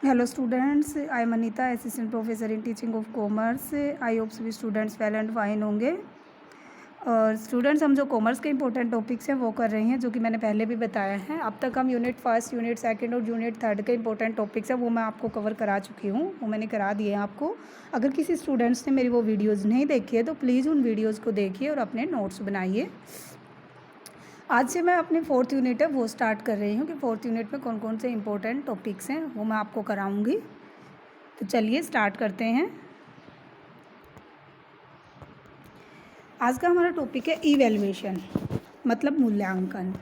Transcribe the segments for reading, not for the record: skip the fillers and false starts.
Hello students, I am Anita, assistant professor in teaching of commerce. I hope सभी students well and fine होंगे। और students हम जो commerce के important topics हैं वो कर रहे हैं, जो कि मैंने पहले भी बताया है। अब तक हम यूनिट फर्स्ट, यूनिट सेकंड और यूनिट थर्ड के इंपॉर्टेंट टॉपिक्स हैं वो मैं आपको कवर करा चुकी हूँ, वो मैंने करा दिए हैं आपको। अगर किसी स्टूडेंट्स ने मेरी वो वीडियोज़ नहीं देखी है तो प्लीज़ उन वीडियोज़ को देखिए और अपने नोट्स बनाइए। आज से मैं अपनी फोर्थ यूनिट है वो स्टार्ट कर रही हूँ कि फोर्थ यूनिट में कौन कौन से इंपॉर्टेंट टॉपिक्स हैं वो मैं आपको कराऊँगी। तो चलिए स्टार्ट करते हैं। आज का हमारा टॉपिक है इवैल्यूएशन, मतलब मूल्यांकन।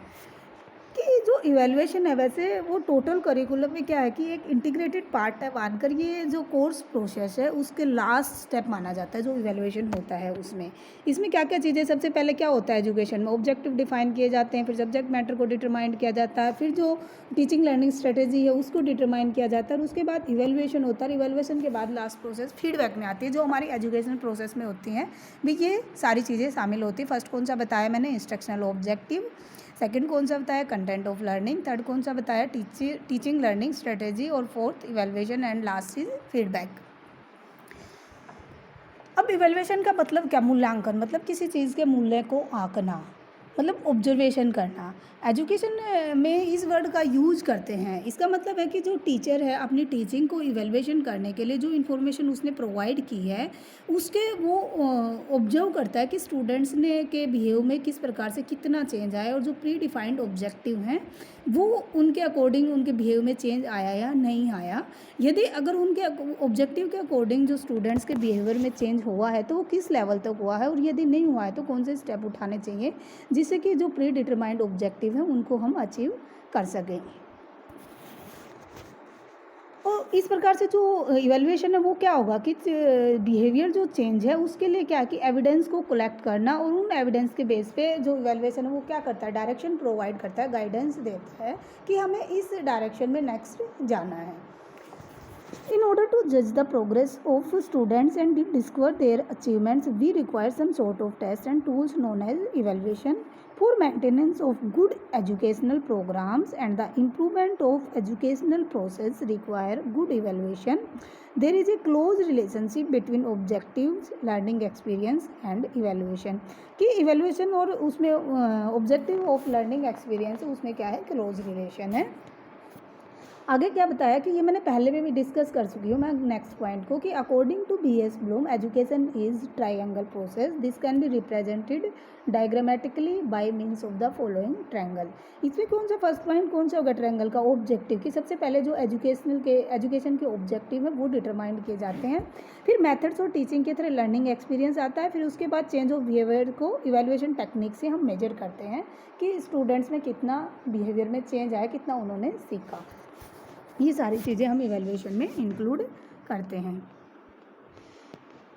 कि जो इवैल्यूएशन है वैसे वो टोटल करिकुलम में क्या है कि एक इंटीग्रेटेड पार्ट है मानकर ये जो कोर्स प्रोसेस है उसके लास्ट स्टेप माना जाता है जो इवैल्यूएशन होता है उसमें। इसमें क्या क्या चीज़ें, सबसे पहले क्या होता है एजुकेशन में, ऑब्जेक्टिव डिफाइन किए जाते हैं, फिर सब्जेक्ट मैटर को डिटरमाइन किया जाता है, फिर जो टीचिंग लर्निंग स्ट्रेटेजी है उसको डिटरमाइन किया जाता है और उसके बाद इवैल्यूएशन होता है। इवैल्यूएशन के बाद लास्ट प्रोसेस फीडबैक में आती है जो हमारी एजुकेशन प्रोसेस में होती हैं। भी ये सारी चीज़ें शामिल होती है। फर्स्ट कौन सा बताया मैंने, इंस्ट्रक्शनल ऑब्जेक्टिव। सेकंड कौन सा बताया, कंटेंट ऑफ लर्निंग। थर्ड कौन सा बताया, टीचिंग लर्निंग स्ट्रेटेजी। और fourth evaluation and last is feedback. अब इवैल्यूएशन का मतलब क्या, मूल्यांकन, मतलब किसी चीज़ के मूल्य को आंकना, मतलब ऑब्जर्वेशन करना। एजुकेशन में इस वर्ड का यूज करते हैं। इसका मतलब है कि जो टीचर है अपनी टीचिंग को इवैल्यूएशन करने के लिए जो इन्फॉर्मेशन उसने प्रोवाइड की है उसके वो ऑब्जर्व करता है कि स्टूडेंट्स ने के बिहेव में किस प्रकार से कितना चेंज आया और जो प्री डिफाइंड ऑब्जेक्टिव हैं वो उनके अकॉर्डिंग उनके बिहेव में चेंज आया या नहीं आया। यदि अगर उनके ऑब्जेक्टिव के अकॉर्डिंग जो स्टूडेंट्स के बिहेवियर में चेंज हुआ है तो वो किस लेवल तक हुआ है, और यदि नहीं हुआ है तो कौन से स्टेप उठाने चाहिए जिससे कि जो प्री डिटरमाइंड ऑब्जेक्टिव है उनको हम अचीव कर सकें। और इस प्रकार से जो इवैल्यूएशन है वो क्या होगा कि बिहेवियर जो चेंज है उसके लिए क्या है कि एविडेंस को कलेक्ट करना, और उन एविडेंस के बेस पे जो इवैल्यूएशन है वो क्या करता है, डायरेक्शन प्रोवाइड करता है, गाइडेंस देता है कि हमें इस डायरेक्शन में नेक्स्ट जाना है। In order to judge the progress of students and discover their achievements, we require some sort of tests and tools known as evaluation. For maintenance of good educational programs and the improvement of educational process require good evaluation. There is a close relationship between objectives, learning experience and evaluation. कि evaluation और उसमें objective of learning experience उसमें क्या है, close relation है। आगे क्या बताया कि ये मैंने पहले भी डिस्कस कर चुकी हूँ मैं नेक्स्ट पॉइंट को, कि according to B.S. Bloom education is triangle process, this can be represented diagrammatically by means of the following triangle. इसमें कौन सा फर्स्ट पॉइंट कौन सा होगा, ट्रायंगल का ऑब्जेक्टिव, कि सबसे पहले जो एजुकेशन के ऑब्जेक्टिव है वो डिटरमाइन किए जाते हैं, फिर मेथड्स और टीचिंग के तरह लर्निंग एक्सपीरियंस आता है, फिर उसके बाद चेंज ऑफ बिहेवियर को इवैल्यूएशन टेक्निक से हम मेजर करते हैं कि स्टूडेंट्स में कितना बिहेवियर में चेंज आया, कितना उन्होंने सीखा। ये सारी चीज़ें हम इवैल्यूएशन में इंक्लूड करते हैं।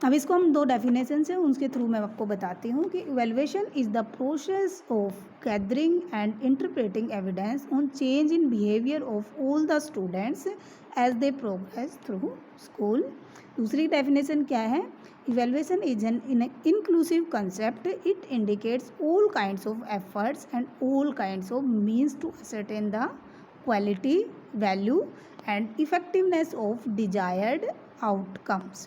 अब इसको हम दो डेफिनेशन से उसके थ्रू मैं आपको बताती हूँ कि evaluation is the process of gathering and interpreting evidence on change in behaviour of all the students as they progress through school. दूसरी डेफिनेशन क्या है, evaluation is an inclusive concept, it indicates all kinds of efforts and all kinds of means to ascertain the quality, value and effectiveness of desired outcomes.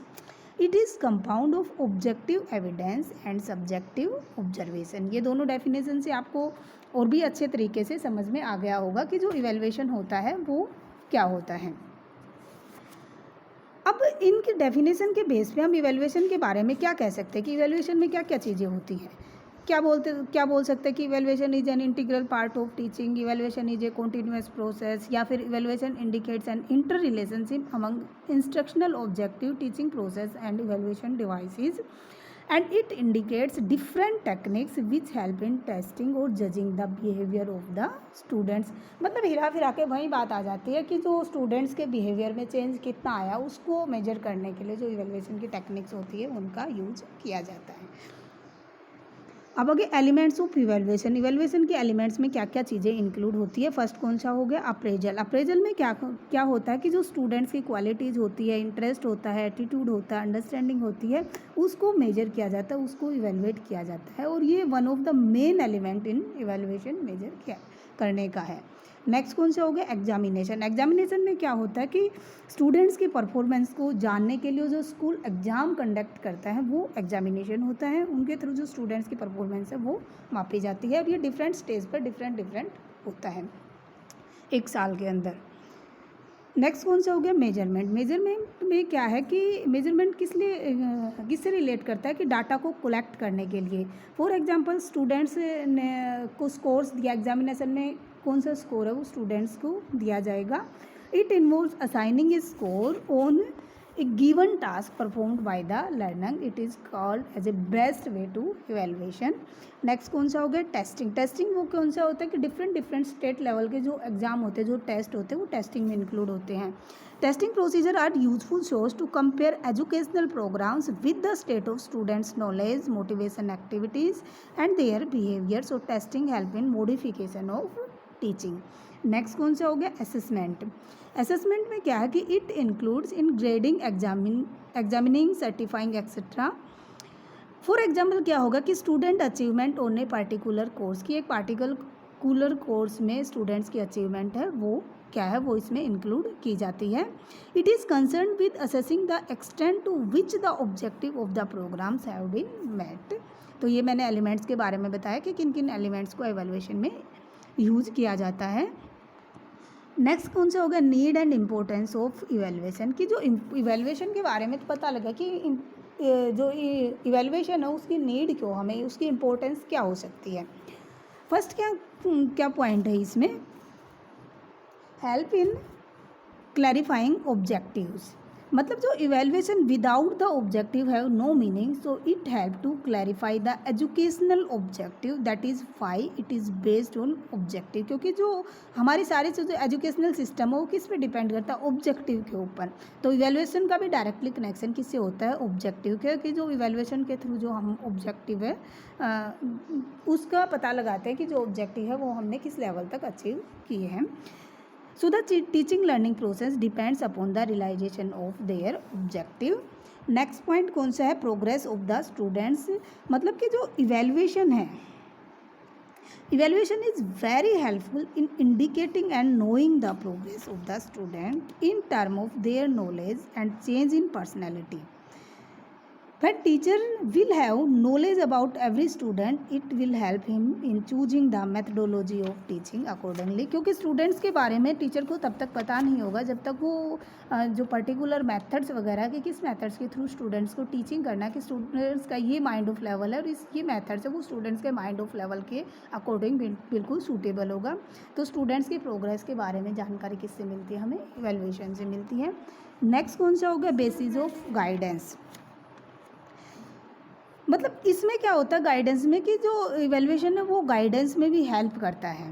It is compound of objective evidence and subjective observation. ये दोनों definition से आपको और भी अच्छे तरीके से समझ में आ गया होगा कि जो इवैल्यूएशन होता है वो क्या होता है। अब इनके डेफिनेशन के बेस पे हम इवैल्यूएशन के बारे में क्या कह सकते हैं कि इवैल्यूएशन में क्या क्या चीज़ें होती हैं। क्या बोल सकते हैं कि evaluation is an integral part of teaching, evaluation is a continuous process, या फिर evaluation indicates an inter relationship among instructional objective, teaching process and evaluation devices, and it indicates different techniques which help in testing or judging the behaviour of the students. मतलब हिरा फिरा के वही बात आ जाती है कि जो स्टूडेंट्स के बिहेवियर में चेंज कितना आया उसको मेजर करने के लिए जो इवैल्यूएशन की टेक्निक्स होती है उनका यूज किया जाता है। अब आगे एलिमेंट्स ऑफ इवैल्यूएशन, इवैल्यूएशन के एलिमेंट्स में क्या क्या चीज़ें इंक्लूड होती है। फर्स्ट कौन सा हो गया, अप्रेजल। अप्रेजल में क्या होता है कि जो स्टूडेंट्स की क्वालिटीज़ होती है, इंटरेस्ट होता है, एटीट्यूड होता है, अंडरस्टैंडिंग होती है, उसको मेजर किया जाता है, उसको इवैल्यूएट किया जाता है, और ये one of the main element in evaluation measure किया करने का है। नेक्स्ट कौन सा हो गया एग्जामिनेशन। एग्जामिनेशन में क्या होता है कि स्टूडेंट्स की परफॉर्मेंस को जानने के लिए जो स्कूल एग्ज़ाम कंडक्ट करता है वो एग्जामिनेशन होता है। उनके थ्रू जो स्टूडेंट्स की परफॉर्मेंस है वो मापी जाती है। अब ये डिफरेंट स्टेज पर डिफरेंट होता है एक साल के अंदर। नेक्स्ट कौन सा हो गया मेजरमेंट। मेजरमेंट में क्या है कि मेजरमेंट किससे रिलेट करता है कि डाटा को कलेक्ट करने के लिए। फॉर एग्जांपल स्टूडेंट्स ने को स्कोर्स दिया एग्जामिनेशन में, कौन सा स्कोर है वो स्टूडेंट्स को दिया जाएगा। It involves assigning a score on a given task performed by the learner. It is called as a best way to evaluation. Next कौन सा हो गया टेस्टिंग। टेस्टिंग वो कौन सा होता है कि डिफरेंट स्टेट लेवल के जो एग्जाम होते हैं, जो टेस्ट होते हैं, वो टेस्टिंग में इंक्लूड होते हैं। Testing procedure are useful source to compare educational programmes with the state of students knowledge, motivation activities and their behaviour. So testing help in modification of teaching. Next कौन सा हो गया असेसमेंट। असेसमेंट में क्या है कि it includes in grading, examining, certifying etcetera. For example क्या होगा कि student achievement on a particular course की, एक पार्टिकुलर कोर्स में स्टूडेंट्स की अचीवमेंट है वो क्या है वो इसमें इंक्लूड की जाती है। It is concern with assessing the extent to which the objective of the programmes have been met. तो ये मैंने एलिमेंट्स के बारे में बताया कि किन किन एलिमेंट्स को एवेल्युएशन में यूज किया जाता है। नेक्स्ट कौन सा होगा need and importance of evaluation की। जो इवेल्युएशन के बारे में तो पता लगा कि जो इवेल्युएशन है उसकी नीड क्यों, हमें उसकी इम्पोर्टेंस क्या हो सकती है। फर्स्ट क्या पॉइंट है इसमें, हेल्प इन क्लैरिफाइंग ऑब्जेक्टिव्स। मतलब जो evaluation without the objective have no meaning, so it help to clarify the educational objective, that is why it is based on objective. क्योंकि जो हमारी सारी जो एजुकेशनल सिस्टम है वो किस पे डिपेंड करता है, ऑब्जेक्टिव के ऊपर। तो इवेल्युएशन का भी डायरेक्टली कनेक्शन किससे होता है, ऑब्जेक्टिव के। कि जो इवेल्युएशन के थ्रू जो हम ऑब्जेक्टिव है उसका पता लगाते हैं कि जो ऑब्जेक्टिव है वो हमने किस लेवल तक अचीव किए हैं। So the teaching learning process depends upon the realization of their objective. Next point कौन सा है प्रोग्रेस ऑफ द स्टूडेंट्स। मतलब कि जो इवेल्युएशन है, evaluation is very helpful in indicating and knowing the progress of the student in term of their knowledge and change in personality. When teacher will have knowledge about every student, it will help him in choosing the methodology of teaching accordingly. क्योंकि students के बारे में teacher को तब तक पता नहीं होगा जब तक वो जो पर्टिकुलर मेथड्स वगैरह कि किस मेथड्स के थ्रू स्टूडेंट्स को टीचिंग करना है, कि स्टूडेंट्स का ये माइंड ऑफ लेवल है और ये मेथड्स है वो स्टूडेंट्स के माइंड ऑफ लेवल के अकॉर्डिंग बिल्कुल सूटेबल होगा। तो स्टूडेंट्स की प्रोग्रेस के बारे में जानकारी किससे मिलती है, हमें इवेल्युएशन से मिलती है। नेक्स्ट कौन सा होगा बेसिस ऑफ गाइडेंस। मतलब इसमें क्या होता है गाइडेंस में कि जो इवेल्युएशन है वो गाइडेंस में भी हेल्प करता है।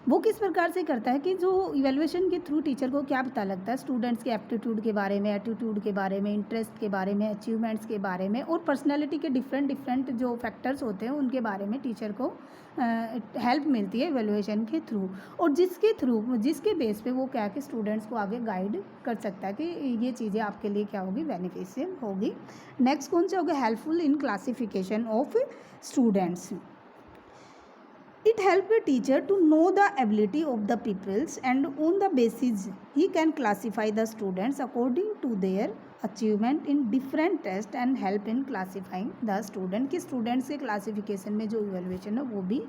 वो किस प्रकार से करता है कि जो इवेल्युएशन के थ्रू टीचर को क्या पता लगता है, स्टूडेंट्स के एप्टीट्यूड के बारे में, एटीट्यूड के बारे में, इंटरेस्ट के बारे में, अचीवमेंट्स के बारे में और पर्सनैलिटी के डिफरेंट जो फैक्टर्स होते हैं उनके बारे में टीचर को हेल्प मिलती है इवेल्युएशन के थ्रू। और जिसके बेस पे वो क्या है कि स्टूडेंट्स को आगे गाइड कर सकता है कि ये चीज़ें आपके लिए क्या होगी, बेनिफिशियल होगी। नेक्स्ट कौन सा होगा helpful in classification of students. It helps a teacher to know the ability of the pupils and on the basis he can classify the students according to their achievement in different tests and help in classifying the student। कि students के classification में जो evaluation है वो भी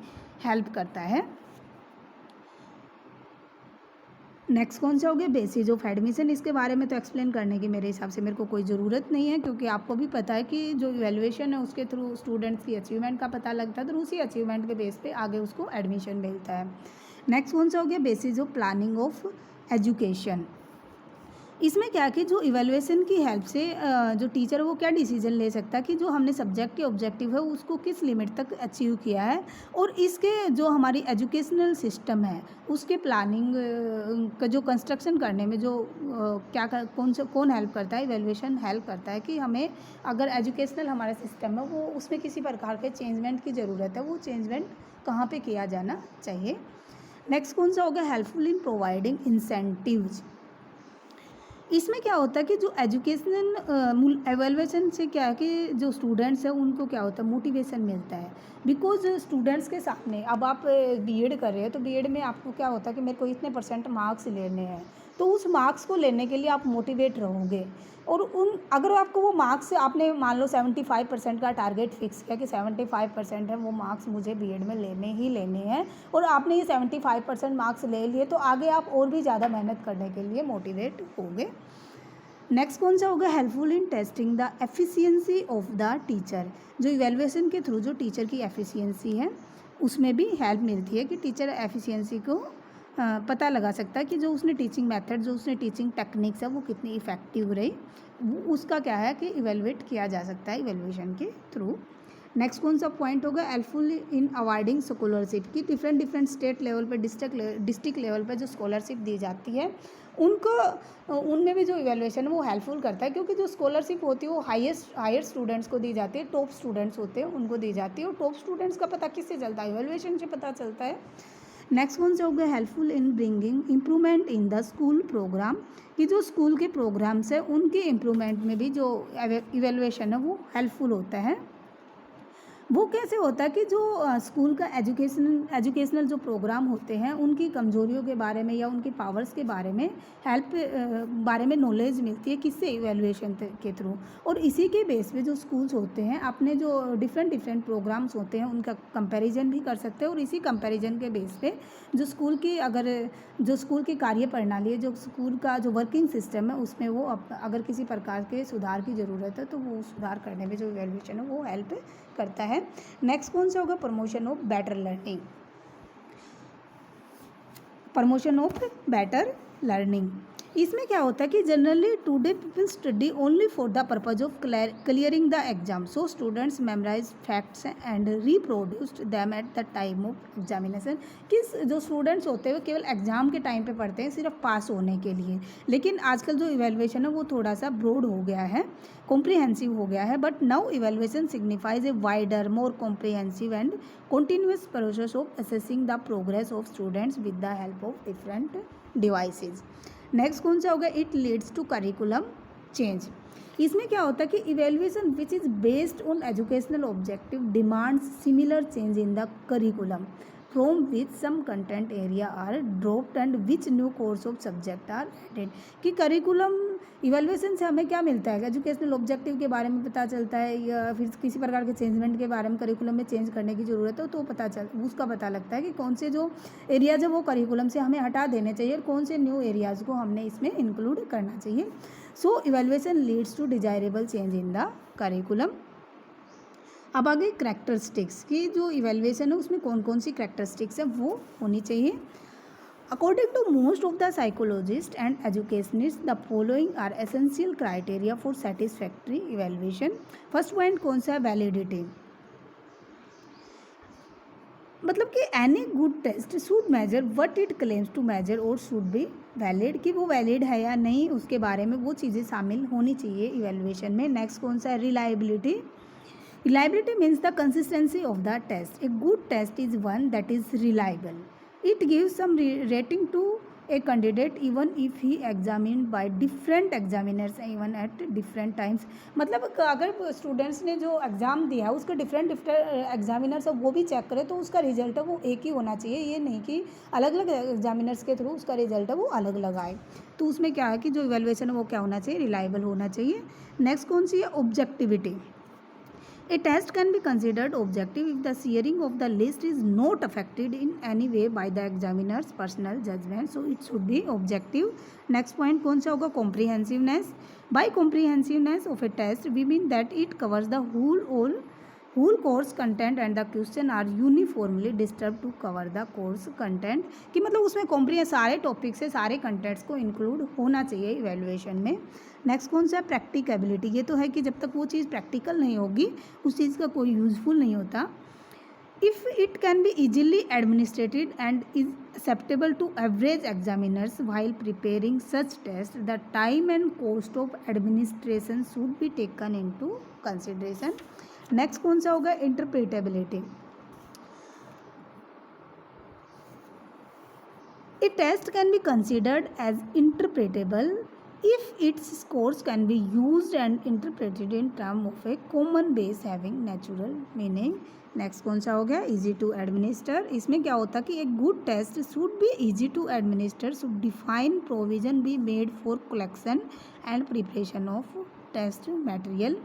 help करता है। Next कौन सा हो गया बेसिस ऑफ एडमिशन। इसके बारे में तो एक्सप्लेन करने की मेरे हिसाब से मेरे को कोई ज़रूरत नहीं है, क्योंकि आपको भी पता है कि जो इवेल्युएशन है उसके थ्रू स्टूडेंट्स की अचीवमेंट का पता लगता है, तो उसी अचीवमेंट के बेस पे आगे उसको एडमिशन मिलता है। नेक्स्ट कौन सा हो गया basis of planning of education. इसमें क्या कि जो इवेल्युएशन की हेल्प से जो टीचर है वो क्या डिसीजन ले सकता है कि जो हमने सब्जेक्ट के ऑब्जेक्टिव है उसको किस लिमिट तक अचीव किया है, और इसके जो हमारी एजुकेशनल सिस्टम है उसके प्लानिंग का जो कंस्ट्रक्शन करने में जो कौन हेल्प करता है, इवेल्युएशन हेल्प करता है कि हमें अगर एजुकेशनल हमारा सिस्टम है वो उसमें किसी प्रकार के चेंजमेंट की ज़रूरत है, वो चेंजमेंट कहाँ पे किया जाना चाहिए। नेक्स्ट कौन सा होगा हेल्पफुल इन प्रोवाइडिंग इंसेंटिव्स। इसमें क्या होता है कि जो एजुकेशनल एवेलुएशन से क्या है कि जो स्टूडेंट्स हैं उनको क्या होता है, मोटिवेशन मिलता है। बिकॉज स्टूडेंट्स के सामने अब आप बीएड कर रहे हैं तो बीएड में आपको क्या होता है कि मेरे को इतने % मार्क्स लेने हैं, तो उस मार्क्स को लेने के लिए आप मोटिवेट रहोगे। और उन अगर आपको वो मार्क्स आपने मान लो 75% का टारगेट फिक्स किया कि 75% है वो मार्क्स मुझे बीएड में लेने ही लेने हैं, और आपने ये 75% मार्क्स ले लिए, तो आगे आप और भी ज़्यादा मेहनत करने के लिए मोटिवेट होगे। नेक्स्ट कौन सा होगा, helpful in testing the efficiency of the teacher. जो इवेलुएशन के थ्रू जो टीचर की एफिशिएंसी है उसमें भी हेल्प मिलती है कि टीचर एफिशिएंसी को पता लगा सकता है कि जो उसने टीचिंग मेथड, जो उसने टीचिंग टेक्निक्स है वो कितनी इफेक्टिव रही, उसका क्या है कि इवेलुएट किया जा सकता है इवेलुएशन के थ्रू। नेक्स्ट कौन सा पॉइंट होगा, हेल्पफुल इन अवॉर्डिंग स्कॉलरशिप की डिफरेंट स्टेट लेवल पर, डिस्ट्रिक्ट लेवल पर जो स्कॉलरशिप दी जाती है उनको, उनमें भी जो इवेलुएशन है वो हेल्पफुल करता है, क्योंकि जो स्कॉलरशिप होती है वो हायर स्टूडेंट्स को दी जाती है, टॉप स्टूडेंट्स होते हैं उनको दी जाती है, और टॉप स्टूडेंट्स का पता किससे चलता है, इवेलुएशन से पता चलता है। नेक्स्ट कौन सा होगा, helpful in bringing improvement in the school programme, कि जो स्कूल के प्रोग्राम्स है उनके इम्प्रूवमेंट में भी जो इवेलुएशन है वो हेल्पफुल होता है। वो कैसे होता है कि जो स्कूल का एजुकेशनल जो प्रोग्राम होते हैं उनकी कमजोरियों के बारे में या उनकी पावर्स के बारे में बारे में नॉलेज मिलती है, किससे, इवैल्यूएशन के थ्रू। और इसी के बेस पे जो स्कूल्स होते हैं अपने जो डिफरेंट प्रोग्राम्स होते हैं उनका कंपैरिजन भी कर सकते हैं, और इसी कंपैरिजन के बेस पे जो स्कूल की कार्य प्रणाली है, जो स्कूल का जो वर्किंग सिस्टम है उसमें वो अगर किसी प्रकार के सुधार की ज़रूरत है तो वो सुधार करने में जो इवैल्यूएशन है वो हेल्प करता है। नेक्स्ट कौन सा होगा, promotion of better learning. Promotion of better learning, इसमें क्या होता है कि generally today people study only for the purpose of clearing the exam, so students memorise facts and reproduced them at the time of examination. किस जो students होते हैं वो केवल एग्जाम के टाइम पे पढ़ते हैं सिर्फ पास होने के लिए, लेकिन आजकल जो इवेलुएशन है वो थोड़ा सा ब्रॉड हो गया है, कॉम्प्रिहेंसिव हो गया है। But now evaluation signifies a wider, more comprehensive and continuous process of assessing the progress of students with the help of different devices। Next कौन सा होगा, it leads to curriculum change. इसमें क्या होता है कि evaluation which is based on educational objective demands similar change in the curriculum from which some content area are dropped and which new course of subject are added. कि curriculum evaluation से हमें क्या मिलता है, एजुकेशनल ऑब्जेक्टिव के बारे में पता चलता है, या फिर किसी प्रकार के चेंजमेंट के बारे में करिकुलम में चेंज करने की ज़रूरत है तो उसका पता लगता है कि कौन से जो एरियाज है वो करिकुलम से हमें हटा देने चाहिए और कौन से न्यू एरियाज़ को हमने इसमें इंक्लूड करना चाहिए। So evaluation leads to desirable change in the curriculum. अब आगे करैक्टरिस्टिक्स की जो इवेल्युएशन है उसमें कौन कौन सी करैक्टरिस्टिक्स है वो होनी चाहिए। According to most of the psychologists and educationists, the following are essential criteria for satisfactory evaluation। First point कौन सा है, वैलिडिटी। मतलब कि any good test should measure what it claims to measure और शुड बी वैलिड, कि वो valid है या नहीं उसके बारे में वो चीज़ें शामिल होनी चाहिए इवेल्युएशन में। नेक्स्ट कौन सा है, reliability. Reliability means the consistency of the test. A good test is one that is reliable. It gives some rating to a candidate even if he examined by different examiners even at different times। मतलब अगर students ने जो exam दिया है उसके different examiners है वो भी चेक करें तो उसका रिजल्ट है वो एक ही होना चाहिए, ये नहीं कि अलग अलग एग्जामिनर्स के थ्रू उसका रिजल्ट है वो अलग अलग आए। तो उसमें क्या है कि जो इवेल्युएशन है वो क्या होना चाहिए, रिलायबल होना चाहिए। नेक्स्ट कौन सी है, objectivity. A test can be considered objective if the sharing of the list is not affected in any way by the examiner's personal judgment, so it should be objective। Next point कौन सा होगा, comprehensiveness। By comprehensiveness of a test we mean that it covers the whole course content and the question are uniformly disturbed to cover the course content, कि मतलब उसमें कॉम्प्रिहेंस सारे topic से सारे contents को इंक्लूड होना चाहिए इवेल्युएशन में। नेक्स्ट कौन सा है, प्रैक्टिकेबिलिटी। ये तो है कि जब तक वो चीज़ प्रैक्टिकल नहीं होगी उस चीज़ का कोई यूजफुल नहीं होता। If it can be easily administered and is acceptable to average examiners while preparing such test, the time and cost of administration should be taken into consideration. Next कौन सा होगा, interpretability. A test can be considered as interpretable if its scores can be used and interpreted in term of a common base having natural meaning. Next कौन सा हो गया, easy to administer. इसमें क्या होता है कि एक good test should be easy to administer, should define provision be made for collection and preparation of test material.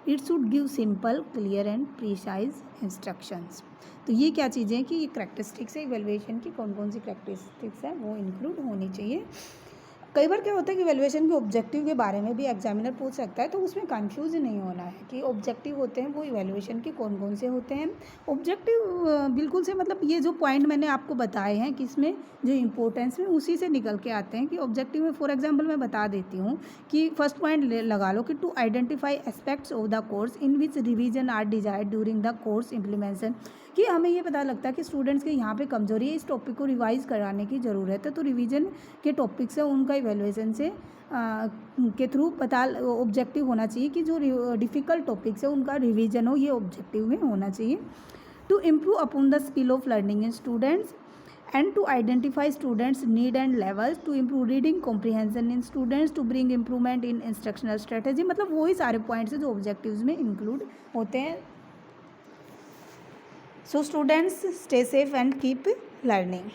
It should give simple clear and precise instructions. तो ये क्या चीज़ें हैं कि ये करैक्टरिस्टिक्स है इवैल्यूएशन की, कौन कौन सी करैक्टरिस्टिक्स है वो इंक्लूड होनी चाहिए. कई बार क्या होता है कि इवैल्यूएशन के ऑब्जेक्टिव के बारे में भी एग्जामिनर पूछ सकता है, तो उसमें कंफ्यूज नहीं होना है कि ऑब्जेक्टिव होते हैं वो इवैल्यूएशन के कौन कौन से होते हैं. ऑब्जेक्टिव बिल्कुल से मतलब ये जो पॉइंट मैंने आपको बताए हैं कि इसमें जो इम्पोर्टेंस में उसी से निकल के आते हैं कि ऑब्जेक्टिव में फॉर एग्जांपल मैं बता देती हूँ कि फर्स्ट पॉइंट लगा लो कि to identify aspects of the course in which revision are desired during the course implementation. कि हमें ये पता लगता है कि स्टूडेंट्स के यहाँ पे कमजोरी है, इस टॉपिक को रिवाइज कराने की ज़रूरत है. तो रिवीजन के टॉपिक्स है उनका इवैल्यूएशन से के थ्रू पता ऑब्जेक्टिव होना चाहिए कि जो डिफ़िकल्ट टॉपिक्स है उनका रिवीजन हो, ये ऑब्जेक्टिव में होना चाहिए. To improve upon the skill of learning in students and to identify students need and levels, to improve reading comprehension in students, to bring improvement in instructional strategy. मतलब वही सारे पॉइंट्स हैं जो ऑब्जेक्टिव्स में include होते हैं. So students, stay safe and keep learning.